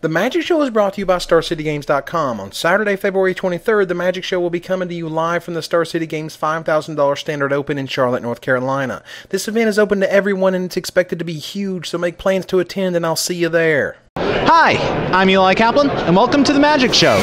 The Magic Show is brought to you by StarCityGames.com. On Saturday, February 23rd, the Magic Show will be coming to you live from the Star City Games $5,000 Standard Open in Charlotte, North Carolina. This event is open to everyone and it's expected to be huge, so make plans to attend and I'll see you there. Hi, I'm Eli Kaplan, and welcome to the Magic Show.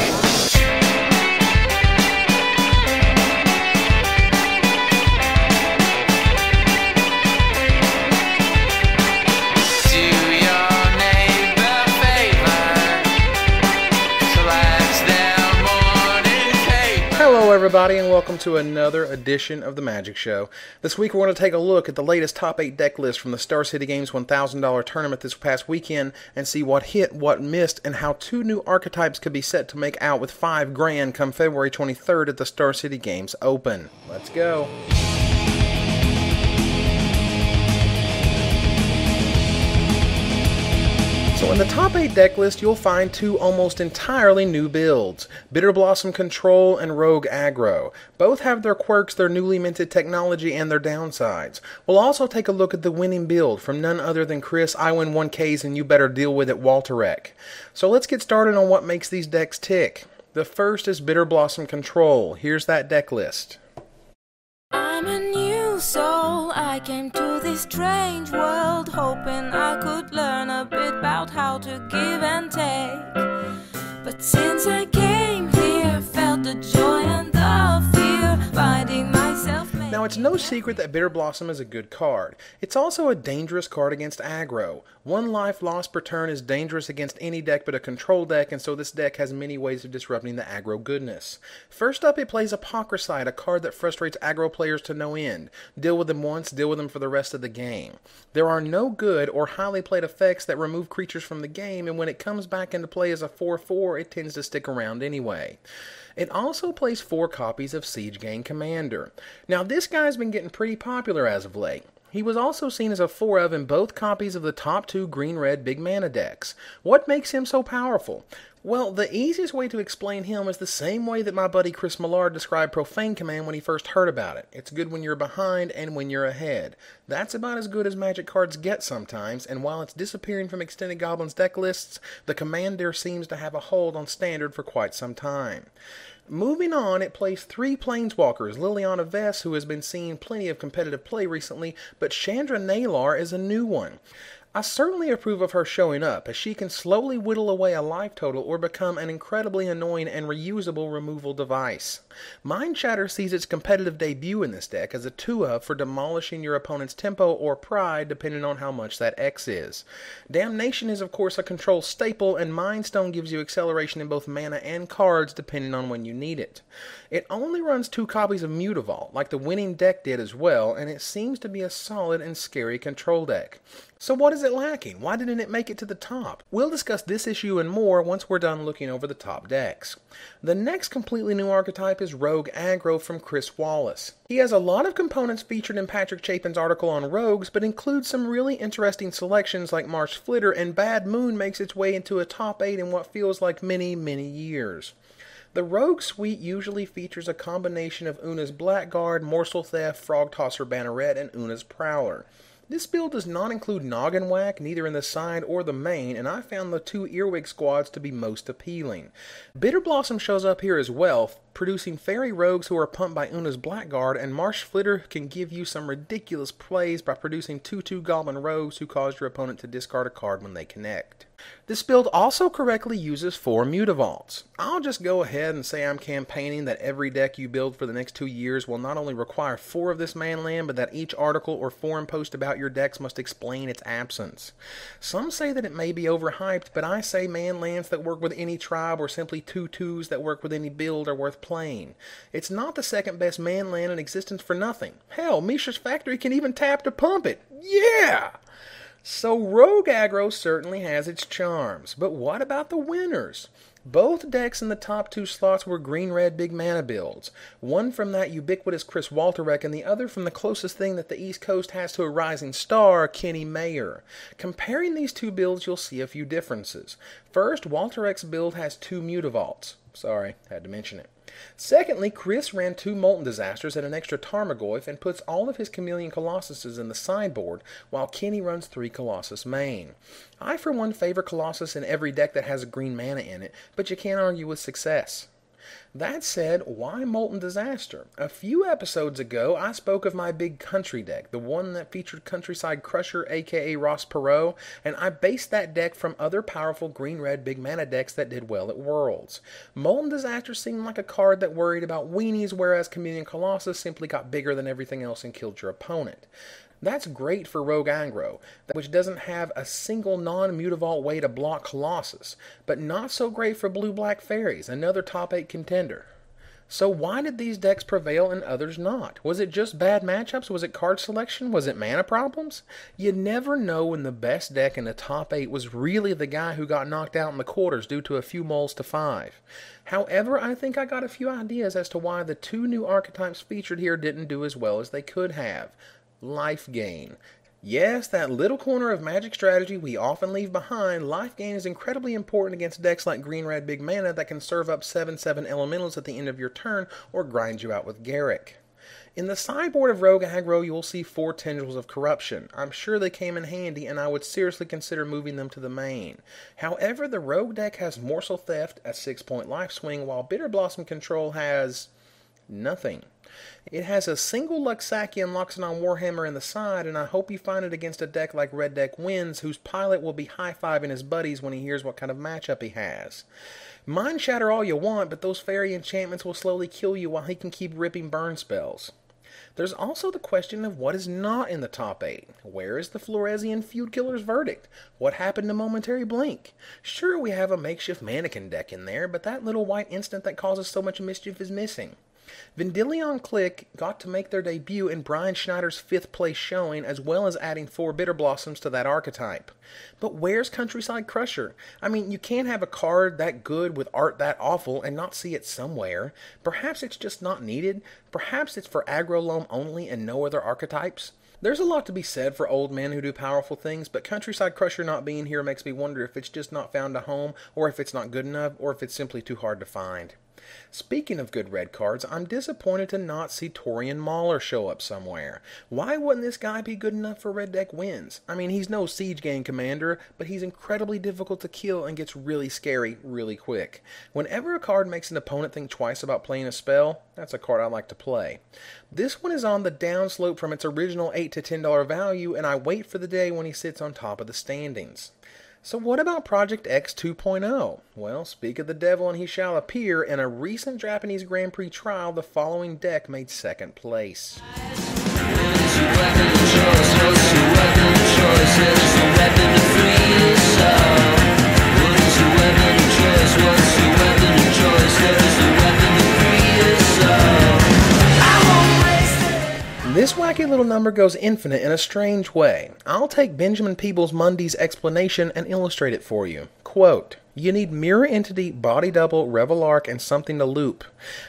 Hello everybody and welcome to another edition of the Magic Show. This week we're going to take a look at the latest top 8 deck list from the Star City Games $1,000 tournament this past weekend and see what hit, what missed, and how 2 new archetypes could be set to make out with $5 grand come February 23rd at the Star City Games Open. Let's go. So in the top 8 deck list, you'll find 2 almost entirely new builds, Bitterblossom Control and Rogue Aggro. Both have their quirks, their newly minted technology, and their downsides. We'll also take a look at the winning build from none other than Chris, I win 1Ks and you better deal with it, Walterek. So let's get started on what makes these decks tick. The first is Bitterblossom Control. Here's that deck list. I'm a new soul, I came to this strange world hoping I could learn a bit about how to give and take. But since I came here, felt the joy and the fear, finding myself. Now it's no secret that Bitterblossom is a good card. It's also a dangerous card against aggro. 1 life lost per turn is dangerous against any deck but a control deck, and so this deck has many ways of disrupting the aggro goodness. First up, it plays Apocrycite, a card that frustrates aggro players to no end. Deal with them once, deal with them for the rest of the game. There are no good or highly played effects that remove creatures from the game, and when it comes back into play as a 4/4, it tends to stick around anyway. It also plays 4 copies of Siege Gang Commander. Now this guy's been getting pretty popular as of late. He was also seen as a 4-of in both copies of the top 2 green-red big mana decks. What makes him so powerful? Well, the easiest way to explain him is the same way that my buddy Chris Millard described Profane Command when he first heard about it. It's good when you're behind and when you're ahead. That's about as good as Magic cards get sometimes, and while it's disappearing from Extended Goblins deck lists, the Commander seems to have a hold on Standard for quite some time. Moving on, it plays 3 Planeswalkers, Liliana Vess, who has been seeing plenty of competitive play recently, but Chandra Naylar is a new one. I certainly approve of her showing up, as she can slowly whittle away a life total or become an incredibly annoying and reusable removal device. Mind Shatter sees its competitive debut in this deck as a 2-of for demolishing your opponent's tempo or pride depending on how much that X is. Damnation is of course a control staple, and Mind Stone gives you acceleration in both mana and cards depending on when you need it. It only runs 2 copies of Mutavault, like the winning deck did as well, and it seems to be a solid and scary control deck. So what is it lacking? Why didn't it make it to the top? We'll discuss this issue and more once we're done looking over the top decks. The next completely new archetype is Rogue Aggro from Chris Wallace. He has a lot of components featured in Patrick Chapin's article on Rogues, but includes some really interesting selections like Marsh Flitter, and Bad Moon makes its way into a top 8 in what feels like many years. The Rogue Suite usually features a combination of Una's Blackguard, Morsel Theft, Frog Tosser Banneret, and Una's Prowler. This build does not include Noggin Whack, neither in the side or the main, and I found the 2 Earwig squads to be most appealing. Bitterblossom shows up here as well, producing fairy rogues who are pumped by Una's Blackguard, and Marsh Flitter can give you some ridiculous plays by producing 2/2 Goblin rogues who cause your opponent to discard a card when they connect. This build also correctly uses 4 Mutavaults. I'll just go ahead and say I'm campaigning that every deck you build for the next 2 years will not only require 4 of this man land, but that each article or forum post about your decks must explain its absence. Some say that it may be overhyped, but I say man lands that work with any tribe or simply 2/2s that work with any build are worth playing. It's not the second best man land in existence for nothing. Hell, Mishra's Factory can even tap to pump it. Yeah! So Rogue Aggro certainly has its charms, but what about the winners? Both decks in the top 2 slots were green-red big mana builds. One from that ubiquitous Chris Walterek, and the other from the closest thing that the East Coast has to a rising star, Kenny Mayer. Comparing these 2 builds, you'll see a few differences. First, Walterek's build has 2 Mutavaults. Sorry, had to mention it. Secondly, Chris ran 2 Molten Disasters and an extra Tarmogoyf and puts all of his Chameleon Colossuses in the sideboard, while Kenny runs 3 Colossus main. I for one favor Colossus in every deck that has a green mana in it, but you can't argue with success. That said, why Molten Disaster? A few episodes ago, I spoke of my big country deck, the one that featured Countryside Crusher, aka Ross Perot, and I based that deck from other powerful green-red big mana decks that did well at Worlds. Molten Disaster seemed like a card that worried about weenies, whereas Chameleon Colossus simply got bigger than everything else and killed your opponent. That's great for Rogue Aggro, which doesn't have a single non-mutavault way to block Colossus, but not so great for Blue-Black Fairies, another top 8 contender. So why did these decks prevail and others not? Was it just bad matchups? Was it card selection? Was it mana problems? You never know when the best deck in the top 8 was really the guy who got knocked out in the quarters due to a few moles to 5. However, I think I got a few ideas as to why the 2 new archetypes featured here didn't do as well as they could have. Life gain. Yes, that little corner of Magic strategy we often leave behind, life gain is incredibly important against decks like green-red big mana that can serve up 7/7 elementals at the end of your turn or grind you out with Garruk. In the sideboard of Rogue Aggro, you will see 4 Tendrils of Corruption. I'm sure they came in handy, and I would seriously consider moving them to the main. However, the Rogue deck has Morsel Theft, a 6-point life swing, while Bitterblossom Control has nothing. It has a single Luxakia and Loxodon Warhammer in the side, and I hope you find it against a deck like Red Deck Wins, whose pilot will be high-fiving his buddies when he hears what kind of matchup he has. Mind Shatter all you want, but those fairy enchantments will slowly kill you while he can keep ripping burn spells. There's also the question of what is not in the top 8. Where is the Floresian Feud Killer's verdict? What happened to Momentary Blink? Sure, we have a makeshift mannequin deck in there, but that little white instant that causes so much mischief is missing. Vendilion Click got to make their debut in Brian Schneider's 5th place showing, as well as adding 4 Bitterblossoms to that archetype. But where's Countryside Crusher? I mean, you can't have a card that good with art that awful and not see it somewhere. Perhaps it's just not needed. Perhaps it's for aggro loam only and no other archetypes. There's a lot to be said for old men who do powerful things, but Countryside Crusher not being here makes me wonder if it's just not found a home, or if it's not good enough, or if it's simply too hard to find. Speaking of good red cards, I'm disappointed to not see Torian Mauler show up somewhere. Why wouldn't this guy be good enough for Red Deck Wins? I mean, he's no siege game commander, but he's incredibly difficult to kill and gets really scary really quick. Whenever a card makes an opponent think twice about playing a spell, that's a card I like to play. This one is on the downslope from its original $8 to $10 value, and I wait for the day when he sits on top of the standings. So what about Project X 2.0? Well, speak of the devil and he shall appear. In a recent Japanese Grand Prix trial, the following deck made 2nd place. This wacky little number goes infinite in a strange way. I'll take Benjamin Peebles-Mundy's explanation and illustrate it for you. Quote, you need Mirror Entity, Body Double, Revelark, and something to loop.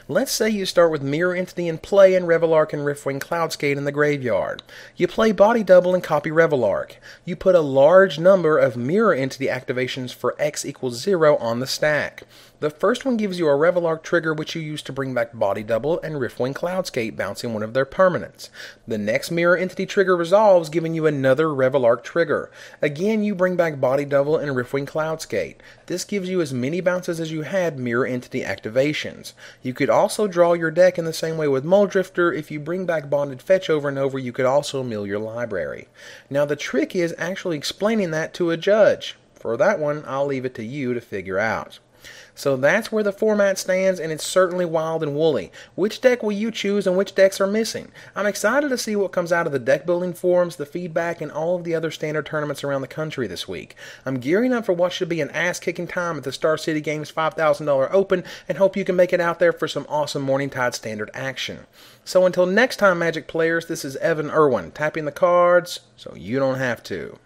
Let's say you start with Mirror Entity in play and Revelark and Riftwing Cloudskate in the graveyard. You play Body Double and copy Revelark. You put a large number of Mirror Entity activations for X equals 0 on the stack. The first one gives you a Revelark trigger which you use to bring back Body Double and Riftwing Cloudskate, bouncing one of their permanents. The next Mirror Entity trigger resolves, giving you another Revelark trigger. Again, you bring back Body Double and Riftwing Cloudskate. This gives you as many bounces as you had Mirror Entity activations. You could also draw your deck in the same way with Muldrifter. If you bring back Bonded Fetch over and over, you could also mill your library. Now the trick is actually explaining that to a judge. For that one, I'll leave it to you to figure out. So that's where the format stands, and it's certainly wild and woolly. Which deck will you choose and which decks are missing? I'm excited to see what comes out of the deck building forums, the feedback, and all of the other standard tournaments around the country this week. I'm gearing up for what should be an ass-kicking time at the StarCityGames $5,000 Open, and hope you can make it out there for some awesome Morningtide standard action. So until next time, Magic players, this is Evan Irwin, tapping the cards so you don't have to.